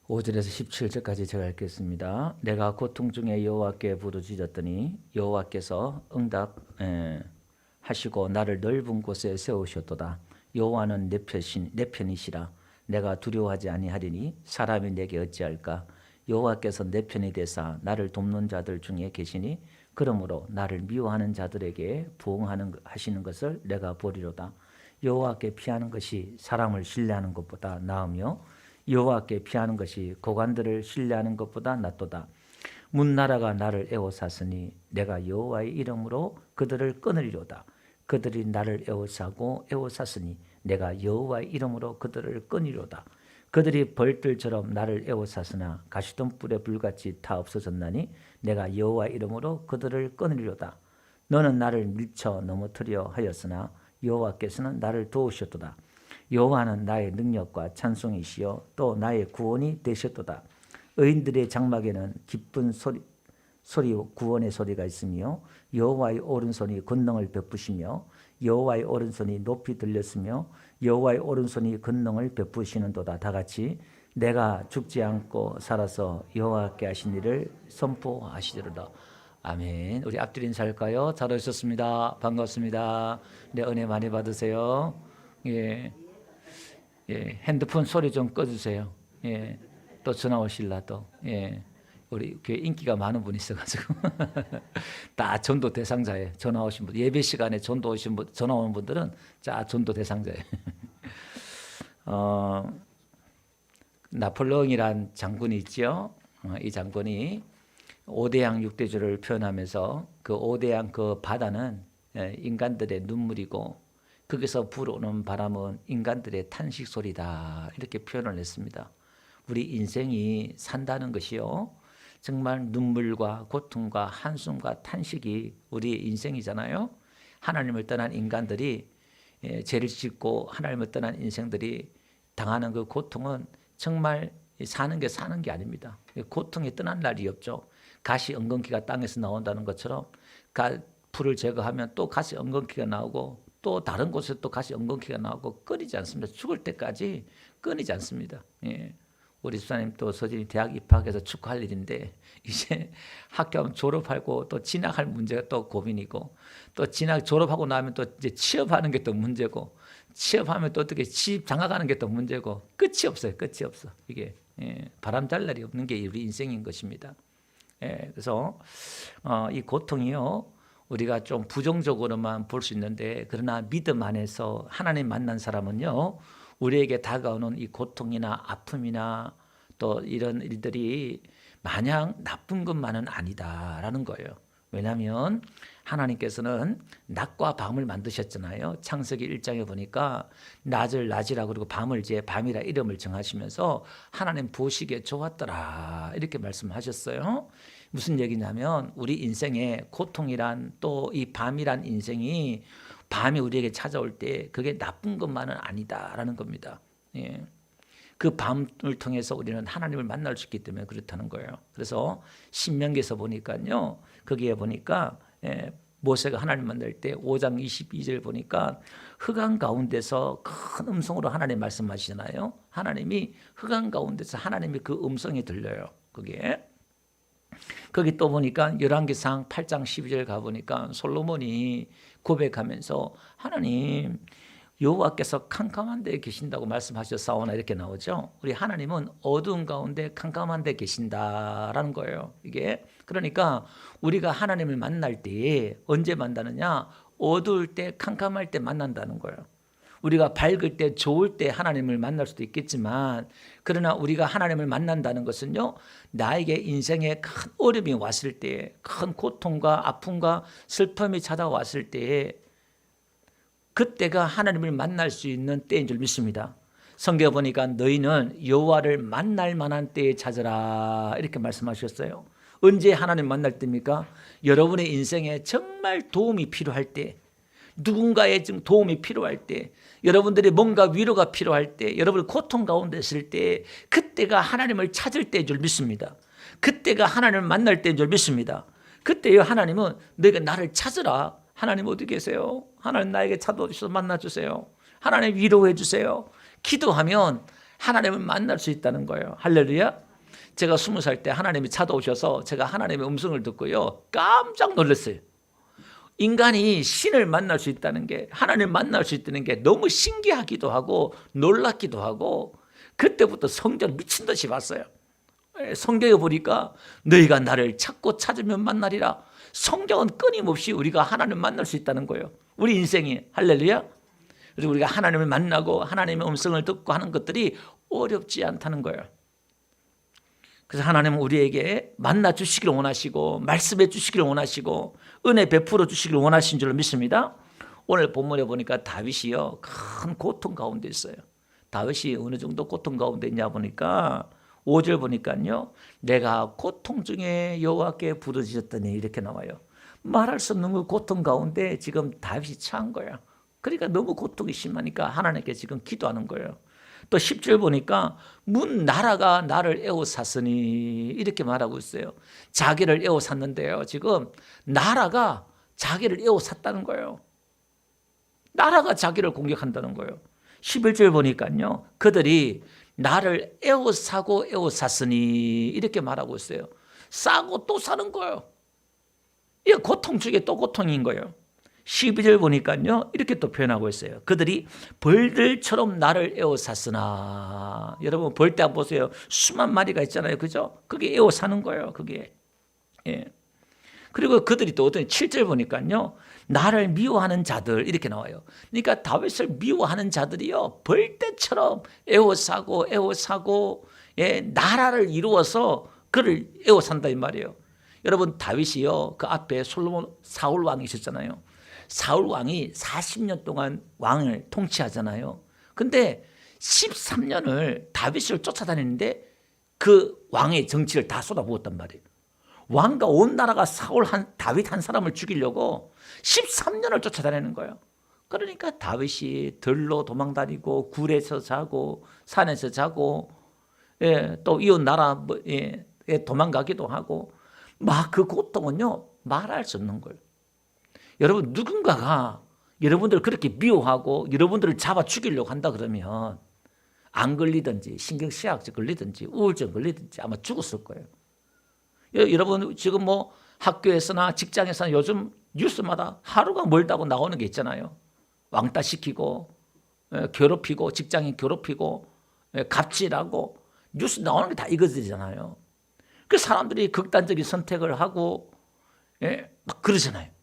5절에서 17절까지 제가 읽겠습니다. 내가 고통 중에 여호와께 부르짖었더니 여호와께서 응답하시고 나를 넓은 곳에 세우셨도다. 여호와는 내 편이시라. 내가 두려워하지 아니하리니 사람이 내게 어찌할까. 여호와께서 내 편이 되사 나를 돕는 자들 중에 계시니 그러므로 나를 미워하는 자들에게 부응하시는 것을 내가 보리로다. 여호와께 피하는 것이 사람을 신뢰하는 것보다 나으며 여호와께 피하는 것이 고관들을 신뢰하는 것보다 낫도다. 문나라가 나를 애워쌌으니 내가 여호와의 이름으로 그들을 끊으리로다. 그들이 나를 애워쌌으니 내가 여호와의 이름으로 그들을 끊으리로다. 그들이 벌들처럼 나를 애워쌌으나 가시덤불에 불같이 다 없어졌나니 내가 여호와의 이름으로 그들을 끊으리로다. 너는 나를 밀쳐 넘어뜨려 하였으나 여호와께서는 나를 도우셨도다. 여호와는 나의 능력과 찬송이시여 또 나의 구원이 되셨도다. 의인들의 장막에는 기쁜 소리 구원의 소리가 있으며 여호와의 오른손이 권능을 베푸시며 여호와의 오른손이 높이 들렸으며 여호와의 오른손이 권능을 베푸시는도다. 다 같이 내가 죽지 않고 살아서 여호와께 하신 일을 선포하시리로다. 아멘. 우리 앞뒤 인사할까요? 잘 오셨습니다. 반갑습니다. 네, 은혜 많이 받으세요. 예. 예, 핸드폰 소리 좀 꺼주세요. 예, 또 전화 오실라 또. 예, 우리 교회 인기가 많은 분이 있어가지고 다 전도 대상자예요. 전화 오신 분, 예배 시간에 전도 오신 분, 전화 오는 분들은 자 전도 대상자예요. 나폴레옹이란 장군이 있죠. 이 장군이 5대양 6대주를 표현하면서 그 5대양 그 바다는 인간들의 눈물이고 거기서 불어오는 바람은 인간들의 탄식 소리다 이렇게 표현을 했습니다. 우리 인생이 산다는 것이요 정말 눈물과 고통과 한숨과 탄식이 우리의 인생이잖아요. 하나님을 떠난 인간들이 죄를 짓고 하나님을 떠난 인생들이 당하는 그 고통은 정말 사는 게 아닙니다. 고통이 떠난 날이 없죠. 가시 엉겅퀴가 땅에서 나온다는 것처럼 불을 제거하면 또 가시 엉겅퀴가 나오고 또 다른 곳에 또 가시 엉겅퀴가 나오고 끊이지 않습니다. 죽을 때까지 끊이지 않습니다. 예. 우리 집사님 또 서진이 대학 입학해서 축하할 일인데 이제 학교 졸업하고 또 진학할 문제가 또 고민이고 또 졸업하고 나면 또 이제 취업하는 게 또 문제고 취업하면 또 어떻게 취업 장가가는 게 또 문제고 끝이 없어요. 끝이 없어. 이게 바람 잘 날이 없는 게 우리 인생인 것입니다. 그래서 이 고통이요. 우리가 좀 부정적으로만 볼 수 있는데 그러나 믿음 안에서 하나님 만난 사람은요. 우리에게 다가오는 이 고통이나 아픔이나 또 이런 일들이 마냥 나쁜 것만은 아니다라는 거예요. 왜냐하면 하나님께서는 낮과 밤을 만드셨잖아요. 창세기 1장에 보니까 낮을 낮이라 그러고 밤을 이제 밤이라 이름을 정하시면서 하나님 보시기에 좋았더라 이렇게 말씀하셨어요. 무슨 얘기냐면 우리 인생에 고통이란 또 이 밤이란 인생이 밤이 우리에게 찾아올 때 그게 나쁜 것만은 아니다라는 겁니다. 예. 그 밤을 통해서 우리는 하나님을 만날 수 있기 때문에 그렇다는 거예요. 그래서 신명기에서 보니까요. 거기에 보니까 모세가 하나님 만날 때 5장 22절 보니까 흑암 가운데서 큰 음성으로 하나님 말씀하시잖아요. 하나님이 흑암 가운데서 하나님이 그 음성이 들려요. 그게 거기 또 보니까 열왕기상 8장 12절 가보니까 솔로몬이 고백하면서 하나님 여호와께서 캄캄한 데에 계신다고 말씀하셨사오나 이렇게 나오죠. 우리 하나님은 어두운 가운데 캄캄한 데 계신다라는 거예요. 이게 그러니까 우리가 하나님을 만날 때 언제 만나느냐? 어두울 때 캄캄할 때 만난다는 거예요. 우리가 밝을 때 좋을 때 하나님을 만날 수도 있겠지만 그러나 우리가 하나님을 만난다는 것은요. 나에게 인생에 큰 어려움이 왔을 때 큰 고통과 아픔과 슬픔이 찾아왔을 때 그때가 하나님을 만날 수 있는 때인 줄 믿습니다. 성경에 보니까 너희는 여호와를 만날 만한 때에 찾으라 이렇게 말씀하셨어요. 언제 하나님 만날 때입니까? 여러분의 인생에 정말 도움이 필요할 때 누군가의 도움이 필요할 때 여러분들이 뭔가 위로가 필요할 때 여러분이 고통 가운데 있을 때 그때가 하나님을 찾을 때인 줄 믿습니다. 그때가 하나님을 만날 때인 줄 믿습니다. 그때요 하나님은 너희가 나를 찾으라. 하나님 어디 계세요? 하나님 나에게 찾아오셔서 만나주세요. 하나님 위로해 주세요. 기도하면 하나님을 만날 수 있다는 거예요. 할렐루야. 제가 20살 때 하나님이 찾아오셔서 제가 하나님의 음성을 듣고요, 깜짝 놀랐어요. 인간이 신을 만날 수 있다는 게, 하나님을 만날 수 있다는 게 너무 신기하기도 하고 놀랍기도 하고, 그때부터 성경을 미친 듯이 봤어요. 성경에 보니까 너희가 나를 찾고 찾으면 만나리라. 성경은 끊임없이 우리가 하나님을 만날 수 있다는 거예요. 우리 인생이. 할렐루야. 그래서 우리가 하나님을 만나고 하나님의 음성을 듣고 하는 것들이 어렵지 않다는 거예요. 그래서 하나님은 우리에게 만나 주시기를 원하시고 말씀해 주시기를 원하시고 은혜 베풀어 주시기를 원하신 줄로 믿습니다. 오늘 본문에 보니까 다윗이요, 큰 고통 가운데 있어요. 다윗이 어느 정도 고통 가운데 있냐 보니까 5절 보니까요, 내가 고통 중에 여호와께 부르짖었더니 이렇게 나와요. 말할 수 없는 그 고통 가운데 지금 다윗이 처한 거야. 그러니까 너무 고통이 심하니까 하나님께 지금 기도하는 거예요. 또 10절 보니까 문 나라가 나를 에워쌌으니 이렇게 말하고 있어요. 자기를 에워쌌는데요, 지금 나라가 자기를 에워쌌다는 거예요. 나라가 자기를 공격한다는 거예요. 11절 보니까요, 그들이 나를 에워싸고 에워쌌으니 이렇게 말하고 있어요. 싸고 또 사는 거예요. 이게 고통 중에 또 고통인 거예요. 12절 보니까요, 이렇게 또 표현하고 있어요. 그들이 벌들처럼 나를 에워쌌으나. 여러분 벌떼 한번 보세요. 수만 마리가 있잖아요, 그죠? 그게 에워싸는 거예요, 그게. 예. 그리고 그들이 또 어떤 7절 보니까요, 나를 미워하는 자들 이렇게 나와요. 그러니까 다윗을 미워하는 자들이요, 벌떼처럼 에워싸고 에워싸고, 예, 나라를 이루어서 그를 에워싼다 이 말이에요. 여러분 다윗이요, 그 앞에 사울 왕이 있었잖아요. 사울 왕이 40년 동안 왕을 통치하잖아요. 근데 13년을 다윗을 쫓아다니는데 그 왕의 정치를 다 쏟아부었단 말이에요. 왕과 온 나라가 다윗 한 사람을 죽이려고 13년을 쫓아다니는 거예요. 그러니까 다윗이 들로 도망다니고 굴에서 자고 산에서 자고, 예, 또 이웃 나라 도망가기도 하고, 막 그 고통은요 말할 수 없는 거예요. 여러분 누군가가 여러분들을 그렇게 미워하고 여러분들을 잡아 죽이려고 한다 그러면 안 걸리든지 신경쇠약증 걸리든지 우울증 걸리든지 아마 죽었을 거예요. 여러분 지금 뭐 학교에서나 직장에서나 요즘 뉴스마다 하루가 멀다고 나오는 게 있잖아요. 왕따시키고 괴롭히고 직장인 괴롭히고 갑질하고 뉴스 나오는 게 다 이거잖아요. 그 사람들이 극단적인 선택을 하고 막 그러잖아요.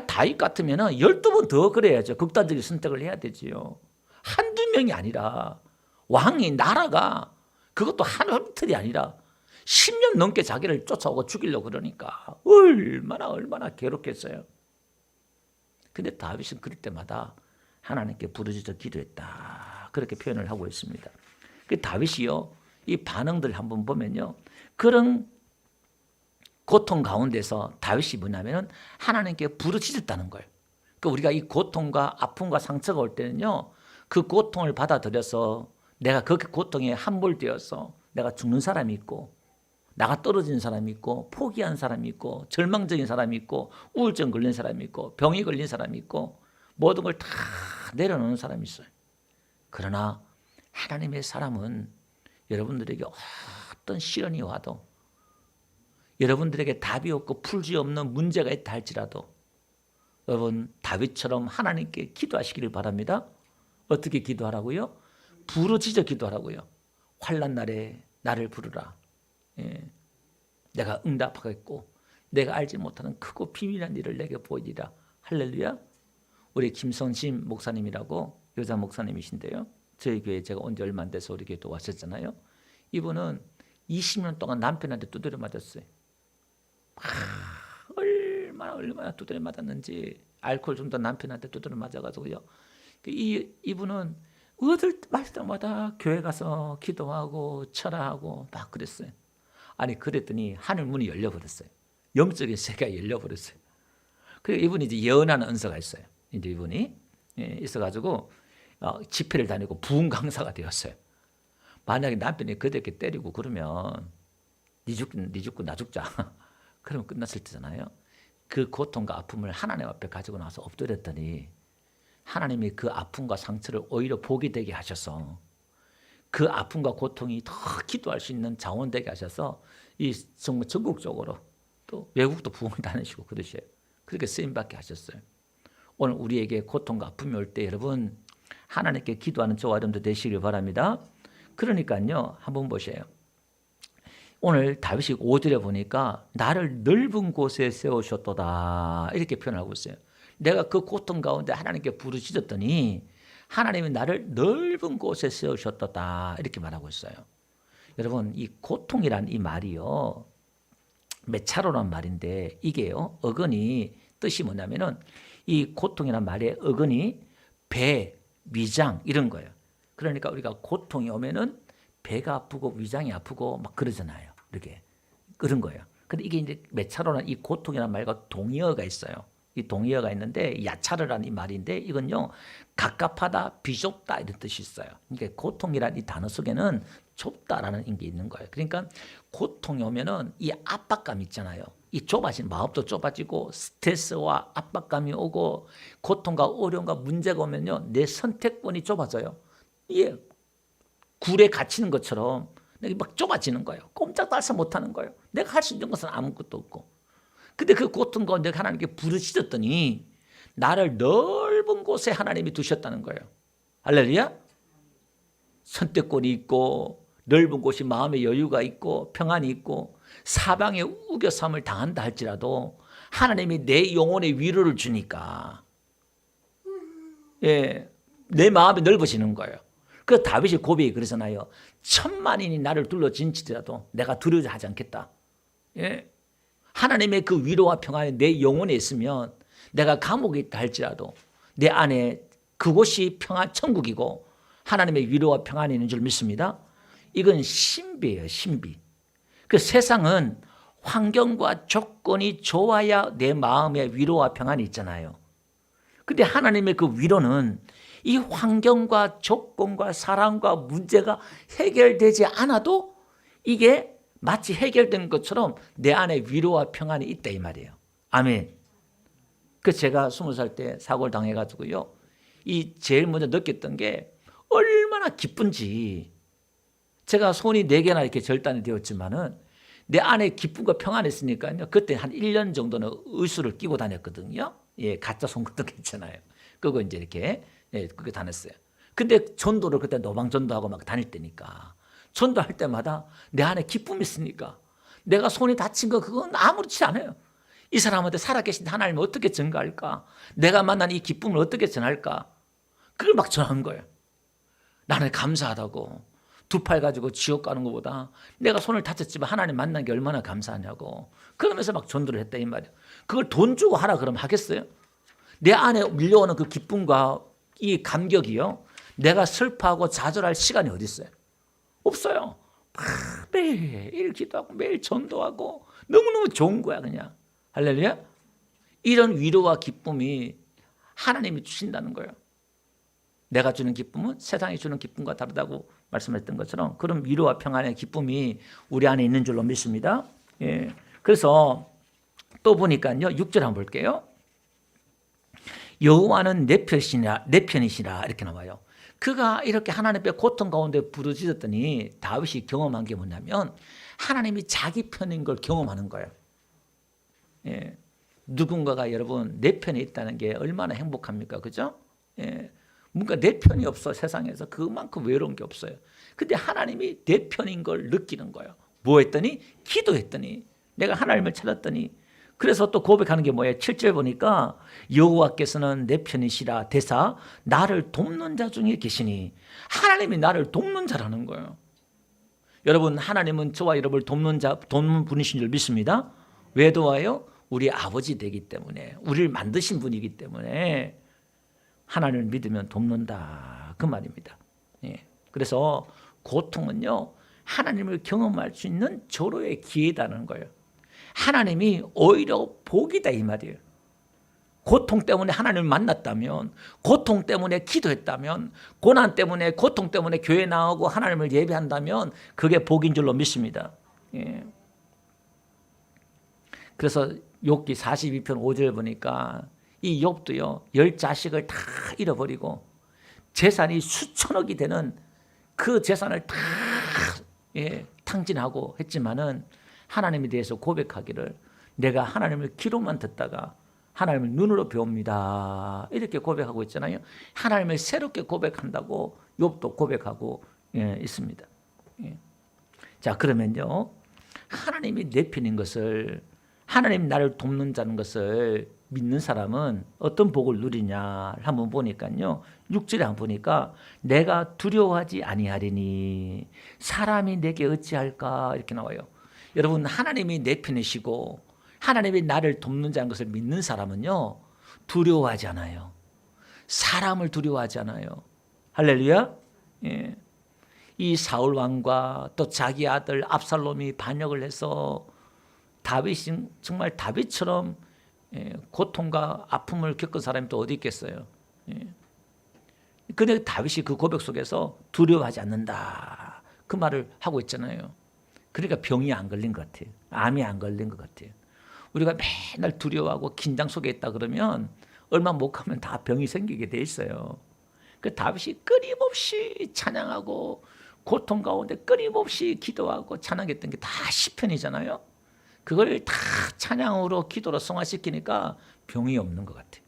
다윗 같으면 12번 더 그래야죠. 극단적인 선택을 해야 되지요. 한두 명이 아니라 왕이 나라가 그것도 하루 이틀이 아니라 10년 넘게 자기를 쫓아오고 죽이려고 그러니까 얼마나 괴롭겠어요. 근데 다윗은 그럴 때마다 하나님께 부르짖어 기도했다, 그렇게 표현을 하고 있습니다. 그 다윗이요, 이 반응들을 한번 보면요, 그런 고통 가운데서 다윗이 뭐냐면 하나님께 부르짖었다는 거예요. 그러니까 우리가 이 고통과 아픔과 상처가 올 때는요, 그 고통을 받아들여서 내가 그 고통에 함몰되어서 내가 죽는 사람이 있고, 나가 떨어진 사람이 있고, 포기한 사람이 있고, 절망적인 사람이 있고, 우울증 걸린 사람이 있고, 병이 걸린 사람이 있고, 모든 걸 다 내려놓는 사람이 있어요. 그러나 하나님의 사람은 여러분들에게 어떤 시련이 와도, 여러분들에게 답이 없고 풀지 없는 문제가 있다 할지라도 여러분 다윗처럼 하나님께 기도하시기를 바랍니다. 어떻게 기도하라고요? 부르짖어 기도하라고요. 환난 날에 나를 부르라. 예. 내가 응답하겠고 내가 알지 못하는 크고 비밀한 일을 내게 보이리라. 할렐루야. 우리 김성심 목사님이라고 여자 목사님이신데요, 저희 교회에 제가 온 지 얼마 안 돼서 우리 교회도 왔었잖아요. 이분은 20년 동안 남편한테 두드려 맞았어요. 얼마나 두드려 맞았는지, 알코올 중독 남편한테 두드려 맞아가지고요. 이분은 어딜 말 때마다 교회 가서 기도하고 철화하고 막 그랬어요. 아니 그랬더니 하늘 문이 열려버렸어요. 영적인 세계가 열려버렸어요. 그리고 이분이 이제 예언하는 은사가 있어요. 이제 이분이 있어가지고 집회를 다니고 부흥 강사가 되었어요. 만약에 남편이 그렇게 때리고 그러면 네 죽고 나 죽자 그러면 끝났을 때잖아요. 그 고통과 아픔을 하나님 앞에 가지고 나서 엎드렸더니 하나님이 그 아픔과 상처를 오히려 복이 되게 하셔서 그 아픔과 고통이 더 기도할 수 있는 자원 되게 하셔서 이 정말 전국적으로 또 외국도 부흥을 다니시고 그러셔요. 그렇게 쓰임받게 하셨어요. 오늘 우리에게 고통과 아픔이 올 때 여러분 하나님께 기도하는 저와 여러분들 되시길 바랍니다. 그러니까요, 한번 보세요. 오늘 다윗이 5절에 보니까 나를 넓은 곳에 세우셨도다 이렇게 표현하고 있어요. 내가 그 고통 가운데 하나님께 부르짖었더니 하나님이 나를 넓은 곳에 세우셨도다 이렇게 말하고 있어요. 여러분 이 고통이란 이 말이요, 메차로란 말인데 이게요 어근이 뜻이 뭐냐면은 이 고통이란 말의 어근이 배, 위장 이런 거예요. 그러니까 우리가 고통이 오면은 배가 아프고 위장이 아프고 막 그러잖아요. 이렇게 그런 거예요. 근데 이게 이제 메차로는 이 고통이라는 말과 동의어가 있어요. 이 동의어가 있는데 야차르라는 이 말인데 이건요 갑갑하다, 비좁다 이런 뜻이 있어요. 그러니까 고통이라는 이 단어 속에는 좁다라는 게 있는 거예요. 그러니까 고통이 오면은 이 압박감 있잖아요. 이 좁아진 마음도 좁아지고 스트레스와 압박감이 오고 고통과 어려움과 문제가 오면요 내 선택권이 좁아져요. 이게 굴에 갇히는 것처럼 막 좁아지는 거예요. 꼼짝도 할수 못하는 거예요. 내가 할 수 있는 것은 아무것도 없고. 근데 그 고통 가운데 하나님께 부르짖었더니 나를 넓은 곳에 하나님이 두셨다는 거예요. 할렐루야. 선택권이 있고 넓은 곳이 마음의 여유가 있고 평안이 있고 사방에 우겨쌈을 당한다 할지라도 하나님이 내 영혼에 위로를 주니까 내 마음이 넓어지는 거예요. 그 다윗의 고백이 그러잖아요. 1000만인이 나를 둘러진치더라도 내가 두려워하지 않겠다. 하나님의 그 위로와 평안이 내 영혼에 있으면 내가 감옥에 있다 할지라도 내 안에 그곳이 평안 천국이고 하나님의 위로와 평안이 있는 줄 믿습니다. 이건 신비예요. 신비. 그 세상은 환경과 조건이 좋아야 내 마음에 위로와 평안이 있잖아요. 근데 하나님의 그 위로는 이 환경과 조건과 사랑과 문제가 해결되지 않아도 이게 마치 해결된 것처럼 내 안에 위로와 평안이 있다 이 말이에요. 아멘. 그 제가 20살 때 사고를 당해가지고요. 이 제일 먼저 느꼈던 게 얼마나 기쁜지. 제가 손이 4개나 이렇게 절단이 되었지만은 내 안에 기쁨과 평안이 있으니까요. 그때 한 1년 정도는 의수를 끼고 다녔거든요. 가짜 손 같은 거 있잖아요. 그거 이제 이렇게 그게 다녔어요. 근데 전도를 그때 노방전도하고 막 다닐 때니까 전도할 때마다 내 안에 기쁨이 있으니까 내가 손이 다친 거 그건 아무렇지 않아요. 이 사람한테 살아계신 하나님을 어떻게 전가할까? 내가 만난 이 기쁨을 어떻게 전할까? 그걸 막 전하는 거예요. 나는 감사하다고. 2팔 가지고 지옥 가는 것보다 내가 손을 다쳤지만 하나님 만난 게 얼마나 감사하냐고. 그러면서 막 전도를 했다 이 말이에요. 그걸 돈 주고 하라 그러면 하겠어요? 내 안에 밀려오는 그 기쁨과 이 감격이요. 내가 슬퍼하고 좌절할 시간이 어디 있어요? 없어요. 매일 기도하고 매일 전도하고 너무너무 좋은 거야 그냥. 할렐루야. 이런 위로와 기쁨이 하나님이 주신다는 거예요. 내가 주는 기쁨은 세상이 주는 기쁨과 다르다고 말씀했던 것처럼 그런 위로와 평안의 기쁨이 우리 안에 있는 줄로 믿습니다. 그래서 또 보니까요. 6절 한번 볼게요. 여호와는 내 편이시라 이렇게 나와요. 그가 이렇게 하나님의 고통 가운데 부르짖었더니 다윗이 경험한 게 뭐냐면 하나님이 자기 편인 걸 경험하는 거예요. 누군가가 여러분 내 편에 있다는 게 얼마나 행복합니까? 그죠? 뭔가 내 편이 없어 세상에서 그만큼 외로운 게 없어요. 근데 하나님이 내 편인 걸 느끼는 거예요. 뭐 했더니? 기도했더니 내가 하나님을 찾았더니 그래서 또 고백하는 게 뭐예요? 7절 보니까 여호와께서는 내 편이시라 대사 나를 돕는 자 중에 계시니 하나님이 나를 돕는 자라는 거예요. 여러분 하나님은 저와 여러분을 돕는 분이신 줄 믿습니다. 왜 도와요? 우리 아버지 되기 때문에 우리를 만드신 분이기 때문에 하나님을 믿으면 돕는다 그 말입니다. 그래서 고통은요 하나님을 경험할 수 있는 절호의 기회다는 거예요. 하나님이 오히려 복이다 이 말이에요. 고통 때문에 하나님을 만났다면, 고통 때문에 기도했다면, 고난 때문에 고통 때문에 교회 나오고 하나님을 예배한다면 그게 복인 줄로 믿습니다. 그래서 욥기 42편 5절 보니까 이 욥도요 10자식을 다 잃어버리고 재산이 수천억이 되는 그 재산을 다 탕진하고 했지만은 하나님에 대해서 고백하기를 내가 하나님을 귀로만 듣다가 하나님을 눈으로 배웁니다. 이렇게 고백하고 있잖아요. 하나님을 새롭게 고백한다고 욥도 고백하고 있습니다. 자, 그러면요, 하나님이 내피는 것을, 하나님 나를 돕는 자는 것을 믿는 사람은 어떤 복을 누리냐 한번 보니까요, 6절에 한번 보니까 내가 두려워하지 아니하리니 사람이 내게 어찌할까 이렇게 나와요. 여러분, 하나님이 내편이시고 하나님이 나를 돕는 자인 것을 믿는 사람은요, 두려워하지 않아요. 사람을 두려워하지 않아요. 할렐루야. 예. 이 사울 왕과 또 자기 아들 압살롬이 반역을 해서 다윗이 정말 다윗처럼 고통과 아픔을 겪은 사람이 또 어디 있겠어요. 그런데 다윗이 그 고백 속에서 두려워하지 않는다 그 말을 하고 있잖아요. 그러니까 병이 안 걸린 것 같아요. 암이 안 걸린 것 같아요. 우리가 맨날 두려워하고 긴장 속에 있다 그러면 얼마 못 가면 다 병이 생기게 돼 있어요. 그 다윗이 끊임없이 찬양하고 고통 가운데 끊임없이 기도하고 찬양했던 게 다 시편이잖아요. 그걸 다 찬양으로 기도로 성화시키니까 병이 없는 것 같아요.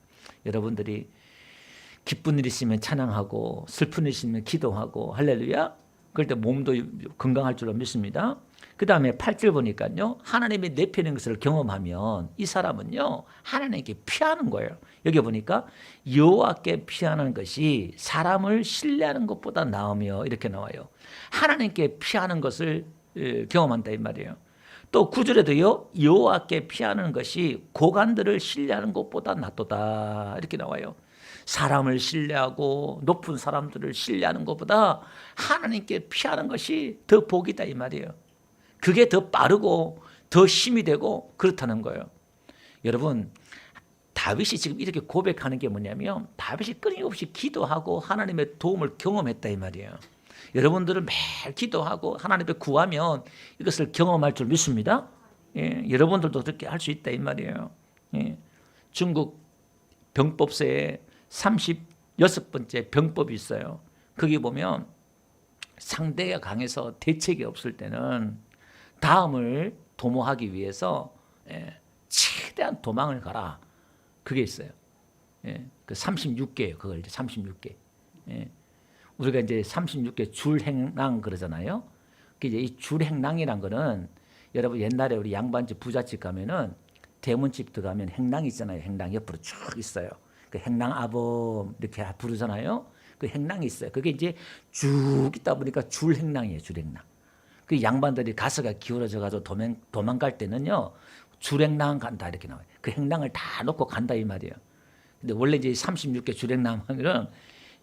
여러분들이 기쁜 일 있으면 찬양하고 슬픈 일 있으면 기도하고 할렐루야. 그럴 때 몸도 건강할 줄로 믿습니다. 그 다음에 8절 보니까요, 하나님이 내피는 것을 경험하면 이 사람은요 하나님께 피하는 거예요. 여기 보니까 여호와께 피하는 것이 사람을 신뢰하는 것보다 나으며 이렇게 나와요. 하나님께 피하는 것을 경험한다 이 말이에요. 또 9절에도요, 여호와께 피하는 것이 고관들을 신뢰하는 것보다 낫도다 이렇게 나와요. 사람을 신뢰하고 높은 사람들을 신뢰하는 것보다 하나님께 피하는 것이 더 복이다 이 말이에요. 그게 더 빠르고 더 힘이 되고 그렇다는 거예요. 여러분, 다윗이 지금 이렇게 고백하는 게 뭐냐면 다윗이 끊임없이 기도하고 하나님의 도움을 경험했다 이 말이에요. 여러분들은 매일 기도하고 하나님께 구하면 이것을 경험할 줄 믿습니다. 여러분들도 그렇게 할 수 있다 이 말이에요. 중국 병법서에 36번째 병법이 있어요. 거기 보면 상대가 강해서 대책이 없을 때는 다음을 도모하기 위해서 최대한 도망을 가라. 그게 있어요. 그 36개예요. 그걸 이제 36개. 우리가 이제 36개 줄행랑 그러잖아요. 이제 이 줄행랑이란 거는 여러분 옛날에 우리 양반집 부잣집 가면은 대문집 들어가면 행랑 있잖아요. 행랑 옆으로 쭉 있어요. 그 행랑아범 이렇게 부르잖아요. 그 행랑이 있어요. 그게 이제 쭉 있다 보니까 줄행랑이에요. 줄행랑. 그 양반들이 가스가 기울어져 가지고 도망갈 때는요, 줄행랑 간다 이렇게 나와요. 그 행랑을 다 놓고 간다 이 말이에요. 근데 원래 이제 36개 줄행랑 하면은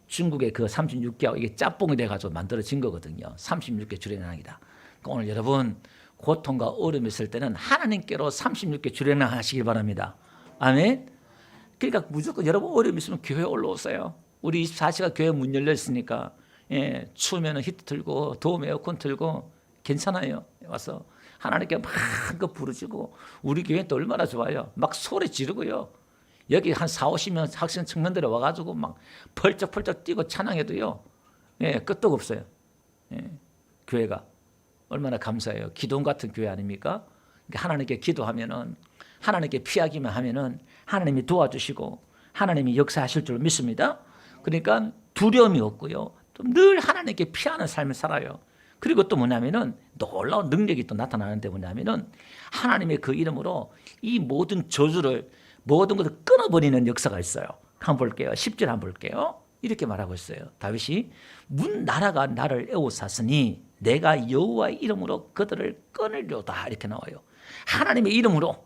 중국의 그 36개하고 이게 짬뽕이 돼 가지고 만들어진 거거든요. 36개 줄행랑이다. 그러니까 오늘 여러분 고통과 어려움이 있을 때는 하나님께로 36개 줄행랑 하시기 바랍니다. 아멘. 그러니까 무조건 여러분 어려움이 있으면 교회 올라오세요. 우리 24시간 교회 문 열려 있으니까 추우면 히트 틀고 더우면 에어컨 틀고 괜찮아요. 와서 하나님께 막 부르시고 우리 교회는 또 얼마나 좋아요. 막 소리 지르고요. 여기 한 40-50명 학생 청년들이 와가지고 막 펄쩍펄쩍 뛰고 찬양해도요. 끝도 없어요. 교회가 얼마나 감사해요. 기도원 같은 교회 아닙니까? 하나님께 기도하면은 하나님께 피하기만 하면은 하나님이 도와주시고 하나님이 역사하실 줄 믿습니다. 그러니까 두려움이 없고요. 늘 하나님께 피하는 삶을 살아요. 그리고 또 뭐냐면은 놀라운 능력이 또 나타나는데 뭐냐면은 하나님의 그 이름으로 이 모든 저주를 모든 것을 끊어버리는 역사가 있어요. 한번 볼게요. 10절 한번 볼게요. 이렇게 말하고 있어요. 다윗이 문 나라가 나를 애워쌌으니 내가 여호와의 이름으로 그들을 끊으려다 이렇게 나와요. 하나님의 이름으로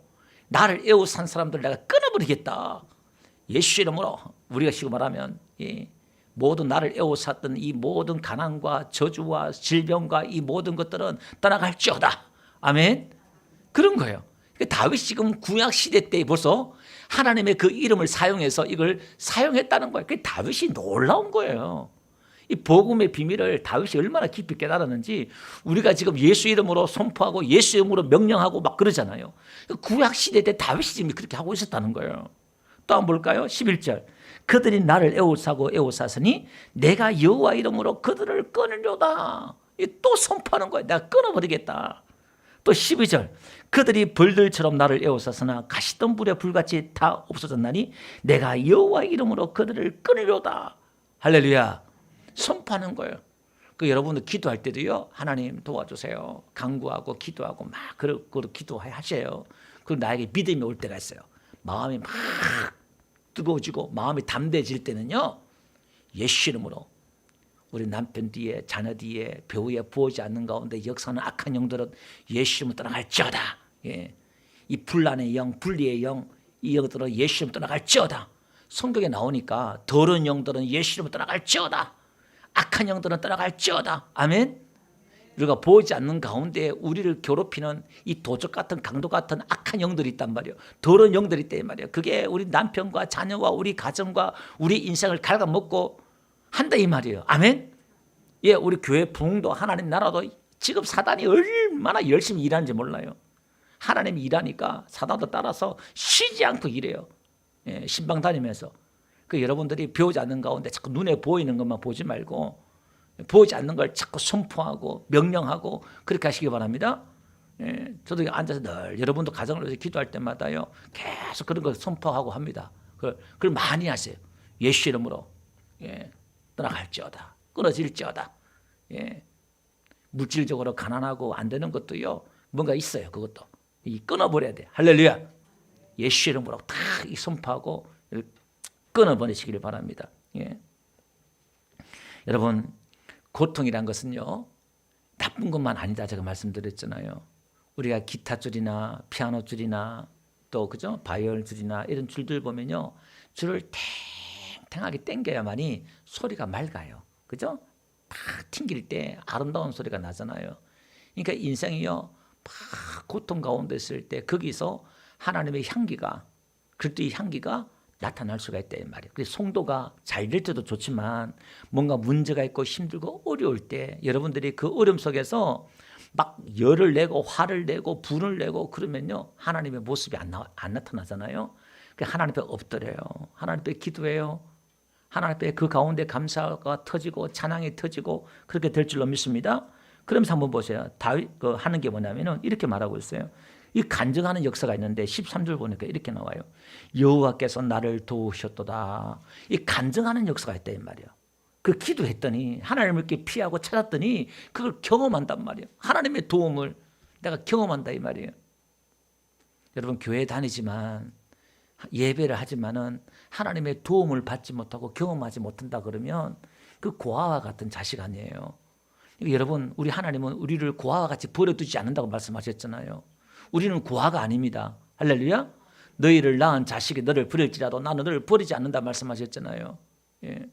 나를 애워싼 사람들 내가 끊어버리겠다. 예수 이름으로 우리가 쉬고 말하면 모든 나를 애워쌌던 이 모든 가난과 저주와 질병과 이 모든 것들은 떠나갈지어다. 아멘. 그런 거예요. 다윗이 지금 구약 시대 때 벌써 하나님의 그 이름을 사용해서 이걸 사용했다는 거예요. 그게 다윗이 놀라운 거예요. 이 복음의 비밀을 다윗이 얼마나 깊이 깨달았는지 우리가 지금 예수 이름으로 선포하고 예수 이름으로 명령하고 막 그러잖아요. 구약 시대 때 다윗이 지금 그렇게 하고 있었다는 거예요. 또 한번 볼까요? 11절. 그들이 나를 애워싸고 애워쌌으니 내가 여호와 이름으로 그들을 끊으려다. 또 선포하는 거예요. 내가 끊어버리겠다. 또 12절 그들이 벌들처럼 나를 애워쌌으나 가시던 불에 불같이 다 없어졌나니 내가 여호와 이름으로 그들을 끊으려다. 할렐루야. 선포하는 거예요. 그 여러분들 기도할 때도요, 하나님 도와주세요. 간구하고 기도하고 막 그렇게 기도하셔요. 그리고 나에게 믿음이 올 때가 있어요. 마음이 막 뜨거워지고 마음이 담대해질 때는요, 예수 이름으로 우리 남편 뒤에 자녀 뒤에 배후에 부어지 않는 가운데 역사하는 악한 영들은 예수 이름으로 떠나갈지어다. 예. 이 분란의 영, 분리의 영, 이 영들은 예수 이름으로 떠나갈지어다. 성경에 나오니까 더러운 영들은 예수 이름으로 떠나갈지어다. 악한 영들은 떠나갈지어다. 아멘. 우리가 보지 않는 가운데 우리를 괴롭히는 이 도적 같은 강도 같은 악한 영들이 있단 말이에요. 더러운 영들이 있단 말이에요. 그게 우리 남편과 자녀와 우리 가정과 우리 인생을 갉아먹고 한다 이 말이에요. 아멘. 예, 우리 교회 부흥도 하나님 나라도 지금 사단이 얼마나 열심히 일하는지 몰라요. 하나님이 일하니까 사단도 따라서 쉬지 않고 일해요. 예, 신방 다니면서. 그 여러분들이 배우지 않는 가운데 자꾸 눈에 보이는 것만 보지 말고 보이지 않는 걸 자꾸 선포하고 명령하고 그렇게 하시기 바랍니다. 예, 저도 앉아서 늘 여러분도 가정을 위해서 기도할 때마다요 계속 그런 걸 선포하고 합니다. 그걸 많이 하세요. 예수 이름으로. 예, 떠나갈지어다. 끊어질지어다. 예, 물질적으로 가난하고 안 되는 것도요 뭔가 있어요. 그것도 끊어버려야 돼. 할렐루야. 예수 이름으로 다 선포하고 끊어버리시기를 바랍니다. 예. 여러분, 고통이란 것은요 나쁜 것만 아니다 제가 말씀드렸잖아요. 우리가 기타 줄이나 피아노 줄이나 또 그죠 바이올 줄이나 이런 줄들 보면요 줄을 탱탱하게 당겨야만이 소리가 맑아요. 그죠? 팍 튕길 때 아름다운 소리가 나잖아요. 그러니까 인생이요 막 고통 가운데 있을 때 거기서 하나님의 향기가 그때 이 향기가 나타날 수가 있다 이 말이에요. 그래서 송도가 잘 될 때도 좋지만 뭔가 문제가 있고 힘들고 어려울 때 여러분들이 그 어려움 속에서 막 열을 내고 화를 내고 분을 내고 그러면요 하나님의 모습이 안 나타나잖아요. 하나님 앞에 엎드려요. 하나님 앞에 기도해요. 하나님 앞에 그 가운데 감사가 터지고 찬양이 터지고 그렇게 될 줄로 믿습니다. 그러면서 한번 보세요. 다윗 하는 게 뭐냐면은 이렇게 말하고 있어요. 이 간증하는 역사가 있는데 13절 보니까 이렇게 나와요. 여호와께서 나를 도우셨도다. 이 간증하는 역사가 있다 이 말이에요. 그 기도했더니 하나님을 이렇게 피하고 찾았더니 그걸 경험한단 말이에요. 하나님의 도움을 내가 경험한다 이 말이에요. 여러분 교회 다니지만 예배를 하지만은 하나님의 도움을 받지 못하고 경험하지 못한다 그러면 그 고아와 같은 자식 아니에요. 여러분 우리 하나님은 우리를 고아와 같이 버려두지 않는다고 말씀하셨잖아요. 우리는 고아가 아닙니다. 할렐루야. 너희를 낳은 자식이 너를 버릴지라도 나는 너를 버리지 않는다 말씀하셨잖아요. 예.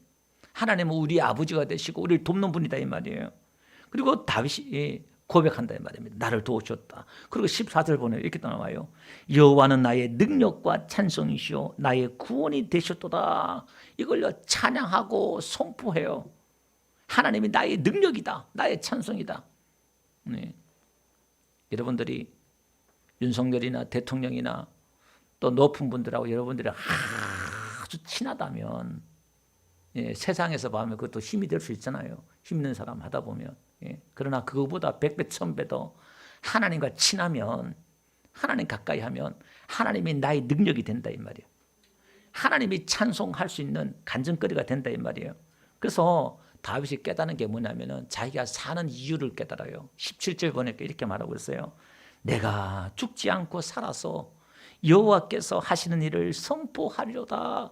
하나님은 우리 아버지가 되시고 우리를 돕는 분이다 이 말이에요. 그리고 다윗이 고백한다 이 말입니다. 나를 도우셨다. 그리고 14절 보면 이렇게 나와요. 여호와는 나의 능력과 찬송이시오 나의 구원이 되셨도다. 이걸요 찬양하고 선포해요. 하나님이 나의 능력이다. 나의 찬송이다. 네. 여러분들이 윤석열이나 대통령이나 또 높은 분들하고 여러분들이 아주 친하다면 예, 세상에서 보면 그것도 힘이 될 수 있잖아요. 힘 있는 사람 하다 보면. 예, 그러나 그거보다 100배, 1000배 더 하나님과 친하면 하나님 가까이 하면 하나님이 나의 능력이 된다 이 말이에요. 하나님이 찬송할 수 있는 간증거리가 된다 이 말이에요. 그래서 다윗이 깨닫는 게 뭐냐면은 자기가 사는 이유를 깨달아요. 17절 보니까 이렇게 말하고 있어요. 내가 죽지 않고 살아서 여호와께서 하시는 일을 선포하리로다.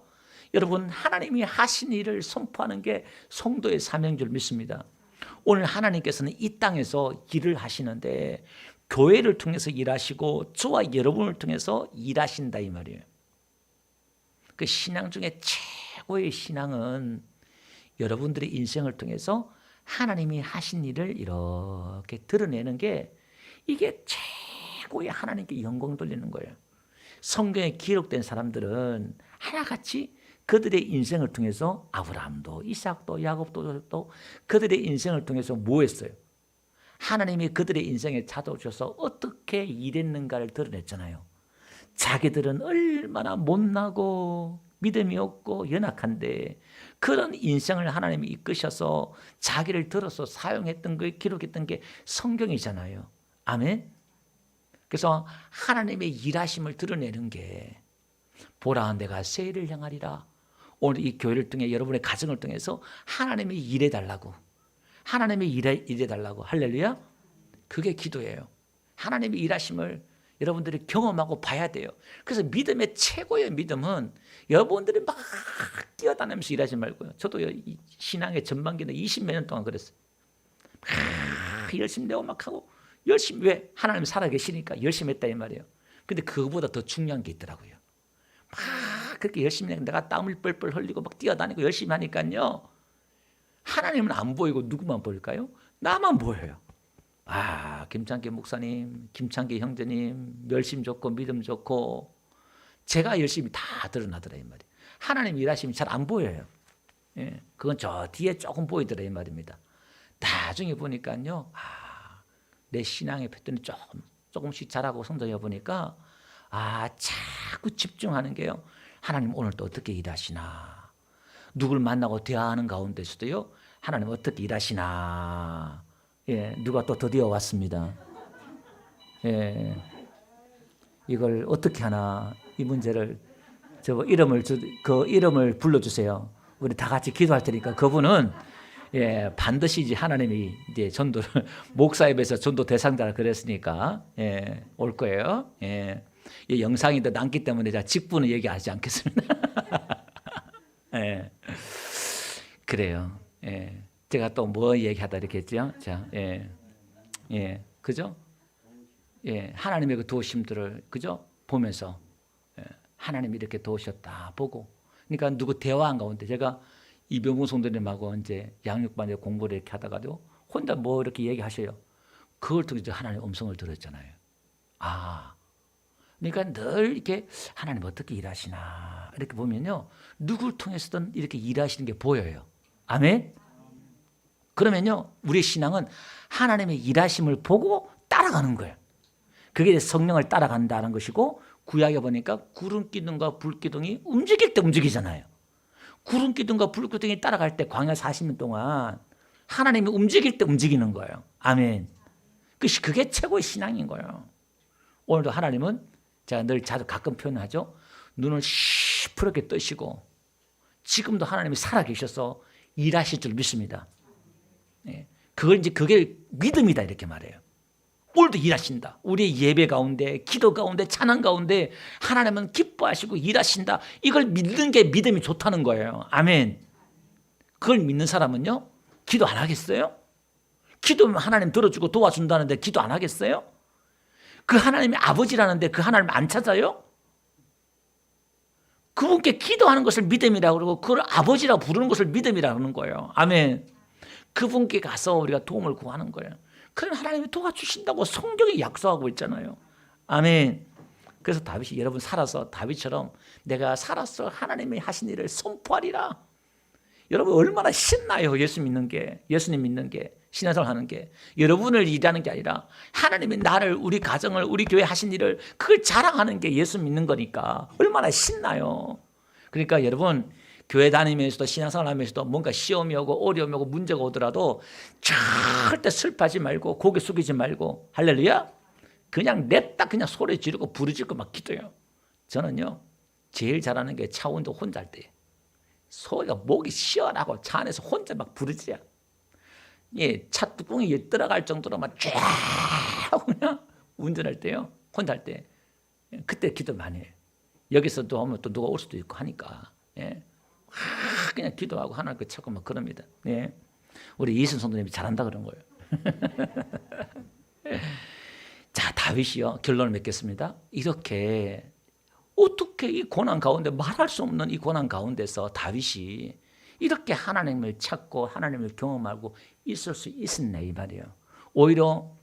여러분 하나님이 하신 일을 선포하는 게 성도의 사명인 줄 믿습니다. 오늘 하나님께서는 이 땅에서 일을 하시는데 교회를 통해서 일하시고 저와 여러분을 통해서 일하신다 이 말이에요. 그 신앙 중에 최고의 신앙은 여러분들의 인생을 통해서 하나님이 하신 일을 이렇게 드러내는 게 이게 최고의 하나님께 영광 돌리는 거예요. 성경에 기록된 사람들은 하나같이 그들의 인생을 통해서 아브라함도 이삭도 야곱도 또 그들의 인생을 통해서 뭐 했어요? 하나님이 그들의 인생에 찾아오셔서 어떻게 일했는가를 드러냈잖아요. 자기들은 얼마나 못나고 믿음이 없고 연약한데 그런 인생을 하나님이 이끄셔서 자기를 들어서 사용했던 걸 기록했던 게 성경이잖아요. 아멘. 그래서 하나님의 일하심을 드러내는 게 보라 내가 새 일을 향하리라. 오늘 이 교회를 통해 여러분의 가정을 통해서 하나님이 일해달라고, 하나님이 일해달라고. 할렐루야. 그게 기도예요. 하나님의 일하심을 여러분들이 경험하고 봐야 돼요. 그래서 믿음의 최고의 믿음은 여러분들이 막 뛰어다니면서 일하지 말고요. 저도 이 신앙의 전반기는 20몇 년 동안 그랬어요. 막 열심히 내고 막 하고 열심히, 왜? 하나님 살아계시니까 열심히 했다 이 말이에요. 근데 그거보다 더 중요한 게 있더라고요. 막 그렇게 열심히 내가 땀을 뻘뻘 흘리고 막 뛰어다니고 열심히 하니까요, 하나님은 안 보이고 누구만 보일까요? 나만 보여요. 김창기 목사님, 김창기 형제님 열심 좋고 믿음 좋고 제가 열심히 다 드러나더라 이 말이에요. 하나님 일하심이 잘 안 보여요. 예, 그건 저 뒤에 조금 보이더라 이 말입니다. 나중에 보니까요, 내 신앙의 패턴이 조금씩 자라고 성장해 보니까 자꾸 집중하는 게요, 하나님 오늘 또 어떻게 일하시나, 누굴 만나고 대화하는 가운데서도요, 하나님 어떻게 일하시나. 예, 누가 또 드디어 왔습니다. 예, 이걸 어떻게 하나, 이 문제를 그 이름을 불러주세요. 우리 다 같이 기도할 테니까 그분은 반드시 이제 하나님이 이제 전도를 목사협에서 전도 대상자라 그랬으니까 올 거예요. 이 영상이 더 남기 때문에 제가 직분은 얘기하지 않겠습니다. 그래요. 제가 또 뭐 얘기하다 이렇게 했죠. 자, 그죠? 하나님의 그 도우심들을 그죠? 보면서 하나님이 이렇게 도우셨다 보고, 그러니까 누구 대화한 가운데 제가 이병우 성도님하고 이제 양육반에 공부를 이렇게 하다가도 혼자 뭐 이렇게 얘기하셔요. 그걸 통해서 하나님의 음성을 들었잖아요. 그러니까 늘 이렇게 하나님 어떻게 일하시나 이렇게 보면요, 누굴 통해서든 이렇게 일하시는 게 보여요. 아멘. 그러면요, 우리의 신앙은 하나님의 일하심을 보고 따라가는 거예요. 그게 성령을 따라간다는 것이고, 구약에 보니까 구름 기둥과 불 기둥이 움직일 때 움직이잖아요. 구름 기둥과 불 기둥이 따라갈 때 광야 40년 동안 하나님이 움직일 때 움직이는 거예요. 아멘. 그게 최고의 신앙인 거예요. 오늘도 하나님은 제가 늘 자주 가끔 표현하죠. 눈을 시퍼렇게 뜨시고 지금도 하나님이 살아계셔서 일하실 줄 믿습니다. 그게 믿음이다 이렇게 말해요. 오늘도 일하신다. 우리의 예배 가운데, 기도 가운데, 찬양 가운데 하나님은 기뻐하시고 일하신다. 이걸 믿는 게 믿음이 좋다는 거예요. 아멘. 그걸 믿는 사람은요, 기도 안 하겠어요? 기도면 하나님 들어주고 도와준다는데 기도 안 하겠어요? 그 하나님이 아버지라는데 그 하나님 안 찾아요? 그분께 기도하는 것을 믿음이라고 그러고 그걸 아버지라고 부르는 것을 믿음이라고 하는 거예요. 아멘. 그분께 가서 우리가 도움을 구하는 거예요. 그럼 하나님이 도와주신다고 성경이 약속하고 있잖아요. 아멘. 그래서 다윗이, 여러분 살아서 다윗처럼 내가 살아서 하나님이 하신 일을 선포하리라. 여러분 얼마나 신나요. 예수님 믿는 게, 신앙생활 하는 게. 여러분을 일하는 게 아니라 하나님이 나를, 우리 가정을, 우리 교회 하신 일을 그걸 자랑하는 게 예수 믿는 거니까 얼마나 신나요. 그러니까 여러분 교회 다니면서도 신앙생활 하면서도 뭔가 시험이 오고 어려움이 오고 문제가 오더라도 절대 슬퍼하지 말고 고개 숙이지 말고, 할렐루야, 그냥 냅다 그냥 소리 지르고 부르짖고 막 기도해요. 저는요 제일 잘하는 게 차 운전 혼자 할 때, 소리가 목이 시원하고 차 안에서 혼자 막 부르짖어요. 차 뚜껑이 들어갈 정도로 막 쫙 그냥 운전할 때요, 혼자 할 때, 그때 기도 많이 해요. 여기서 또 하면 또 누가 올 수도 있고 하니까 그냥 기도하고 하나님께 찾고 막 그럽니다. 우리 이순 성도님이 잘한다 그런 거예요. 자, 다윗이요, 결론을 맺겠습니다. 이렇게 어떻게 이 고난 가운데, 말할 수 없는 이 고난 가운데서 다윗이 이렇게 하나님을 찾고 하나님을 경험하고 있을 수 있었나 이 말이에요. 오히려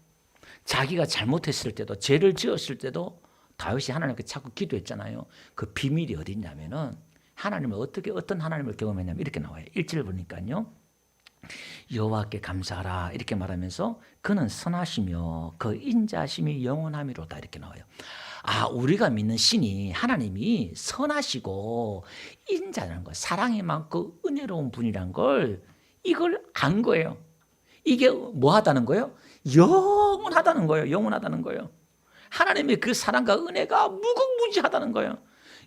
자기가 잘못했을 때도, 죄를 지었을 때도 다윗이 하나님께 찾고 기도했잖아요. 그 비밀이 어디 있냐면은, 하나님을 어떤 하나님을 경험했냐면 이렇게 나와요. 1절 보니까요, 여호와께 감사하라 이렇게 말하면서 그는 선하시며 그 인자심이 영원함이로다 이렇게 나와요. 우리가 믿는 신이 하나님이 선하시고 인자라는 거, 사랑이 많고 은혜로운 분이란 걸 이걸 안 거예요. 이게 뭐 하다는 거예요? 영원하다는 거예요. 영원하다는 거예요. 하나님의 그 사랑과 은혜가 무궁무진하다는 거예요.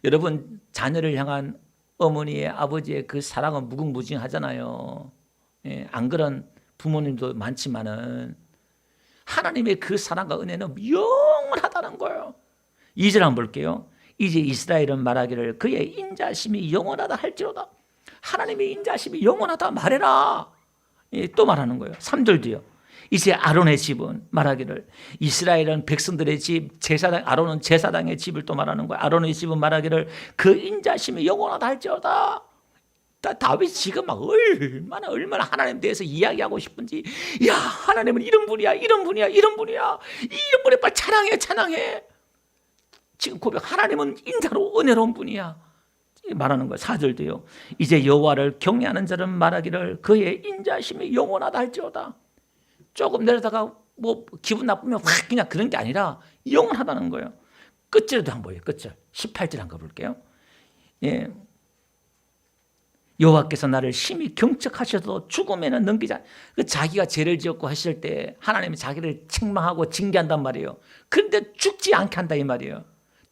여러분, 자녀를 향한 어머니의 아버지의 그 사랑은 무궁무진하잖아요. 예, 안 그런 부모님도 많지만은 하나님의 그 사랑과 은혜는 영원하다는 거예요. 2절 한번 볼게요. 이제 이스라엘은 말하기를 그의 인자심이 영원하다 할지로다. 하나님의 인자심이 영원하다 말해라. 예, 또 말하는 거예요. 3절도요. 이제 아론의 집은 말하기를 이스라엘은 백성들의 집, 제사장, 아론은 제사장의 집을 또 말하는 거예요. 아론의 집은 말하기를 그 인자심이 영원하다 할지로다. 다윗이 지금 막 얼마나 하나님에 대해서 이야기하고 싶은지, 야, 하나님은 이런 분이야, 이런 분이야, 이런 분이야, 이런 분에 빨리 찬양해. 지금 고백, 하나님은 인자로 은혜로운 분이야. 말하는 거예요. 4절도요. 이제 여호와를 경외하는 자는 말하기를 그의 인자심이 영원하다 할지어다. 조금 내려다가 뭐 기분 나쁘면 확 그냥 그런 게 아니라 영원하다는 거예요. 끝절도 한번 보여요. 끝절 18절 한번 볼게요. 예. 여호와께서 나를 심히 경책하셔도 죽음에는 넘기지 않. 자기가 죄를 지었고 하실 때 하나님이 자기를 책망하고 징계한단 말이에요. 그런데 죽지 않게 한다 이 말이에요.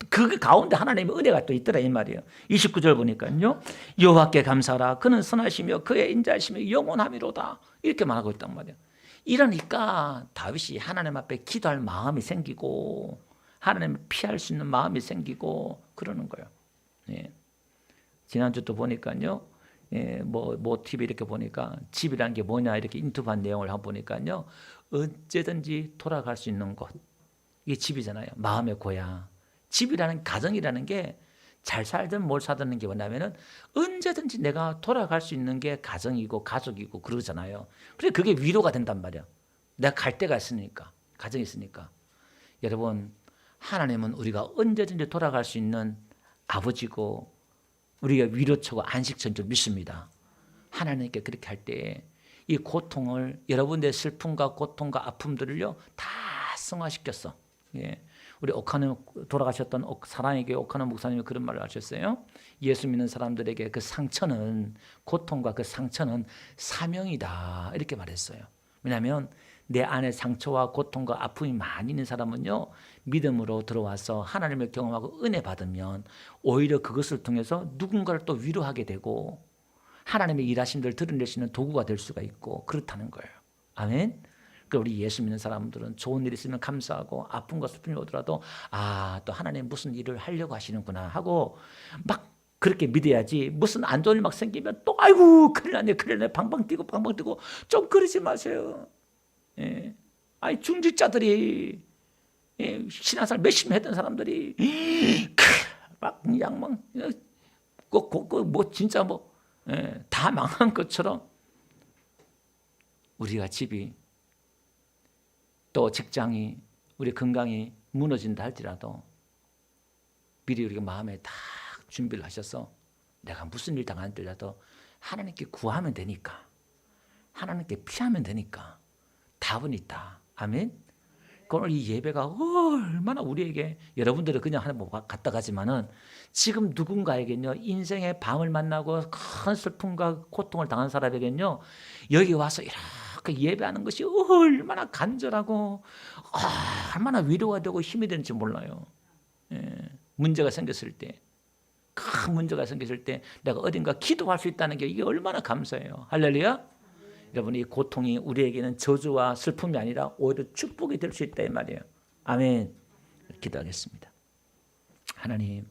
그 가운데 하나님의 은혜가 또 있더라 이 말이에요. 29절 보니까요. 여호와께 감사하라. 그는 선하시며 그의 인자하심이 영원함이로다. 이렇게 말하고 있단 말이에요. 이러니까 다윗이 하나님 앞에 기도할 마음이 생기고 하나님을 피할 수 있는 마음이 생기고 그러는 거예요. 예. 지난주도 보니까요. 예, 뭐 TV 이렇게 보니까 집이라는 게 뭐냐 이렇게 인터뷰한 내용을 한번 보니까요. 언제든지 돌아갈 수 있는 곳. 이게 집이잖아요. 마음의 고향. 집이라는 가정이라는 게 잘 살든 뭘 사든 게 뭐냐면은 언제든지 내가 돌아갈 수 있는 게 가정이고 가족이고 그러잖아요. 그래 그게 위로가 된단 말이야. 내가 갈 데가 있으니까, 가정이 있으니까. 여러분, 하나님은 우리가 언제든지 돌아갈 수 있는 아버지고 우리가 위로처고 안식처인 줄 믿습니다. 하나님께 그렇게 할 때 이 고통을, 여러분들의 슬픔과 고통과 아픔들을요 다 승화시켰어. 예. 우리 오카노 돌아가셨던 사랑의 교회 오카노 목사님이 그런 말을 하셨어요. 예수 믿는 사람들에게 그 상처는, 고통과 그 상처는 사명이다 이렇게 말했어요. 왜냐하면 내 안에 상처와 고통과 아픔이 많이 있는 사람은요 믿음으로 들어와서 하나님을 경험하고 은혜 받으면 오히려 그것을 통해서 누군가를 또 위로하게 되고 하나님의 일하심들을 드러낼 수 있는 도구가 될 수가 있고 그렇다는 거예요. 아멘. 우리 예수 믿는 사람들은 좋은 일 있으면 감사하고 아픔과 슬픔이 오더라도 또 하나님 무슨 일을 하려고 하시는구나 하고 막 그렇게 믿어야지. 무슨 안 좋은 일 막 생기면 또 아이고 큰일 났네 방방 뛰고 좀 그러지 마세요. 예. 중직자들이, 예, 신앙생활 몇십 년 했던 사람들이 막 그냥 뭐 진짜 예, 다 망한 것처럼 우리가 집이 또 직장이, 우리 건강이 무너진다 할지라도 미리 우리가 마음에 다 준비를 하셔서 내가 무슨 일 당하더라도 하나님께 구하면 되니까, 하나님께 피하면 되니까 답은 있다. 아멘. 오늘 이 예배가 얼마나 우리에게, 여러분들은 그냥 하나 갔다 가지만은 지금 누군가에게는요 인생의 밤을 만나고 큰 슬픔과 고통을 당한 사람에게는요 여기 와서 이렇게 예배하는 것이 얼마나 간절하고 얼마나 위로가 되고 힘이 되는지 몰라요. 예, 문제가 생겼을 때, 큰 문제가 생겼을 때 내가 어딘가 기도할 수 있다는 게 이게 얼마나 감사해요. 할렐루야. 여러분, 이 고통이 우리에게는 저주와 슬픔이 아니라 오히려 축복이 될 수 있다 이 말이에요. 아멘. 기도하겠습니다. 하나님,